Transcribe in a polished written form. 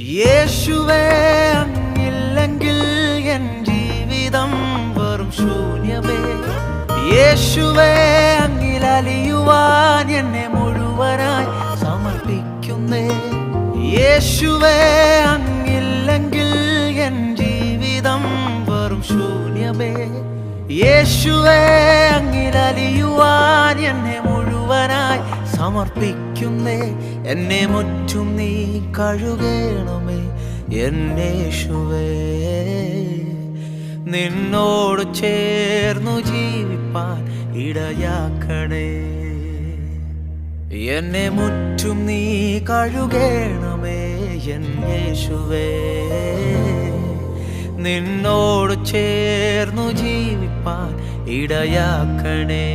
യേശുവേ അങ്ങില്ലെങ്കിൽ എൻ ജീവിതം വെറും ശൂന്യമേ. യേശുവേ അങ്ങിലലിയുവാൻ എന്നെ മുഴുവനായി സമർപ്പിക്കുന്നേ. യേശുവേ അങ്ങില്ലെങ്കിൽ എൻ ജീവിതം വെറും ശൂന്യമേ. യേശുവേ അങ്ങിലലിയുവാൻ എന്നെ മുഴുവനായി സമർപ്പിക്കുന്നേ. എന്നെ മുറ്റും നീ കഴുകണമേ എന്നേശുവേ. നിന്നോട് ചേർന്നു ജീവിപ്പാൻ ഇടയാക്കണേ. എന്നെ മുറ്റും നീ കഴുകണമേ എന്നേശുവേ. നിന്നോട് ചേർന്നു ജീവിപ്പാൻ ഇടയാക്കണേ.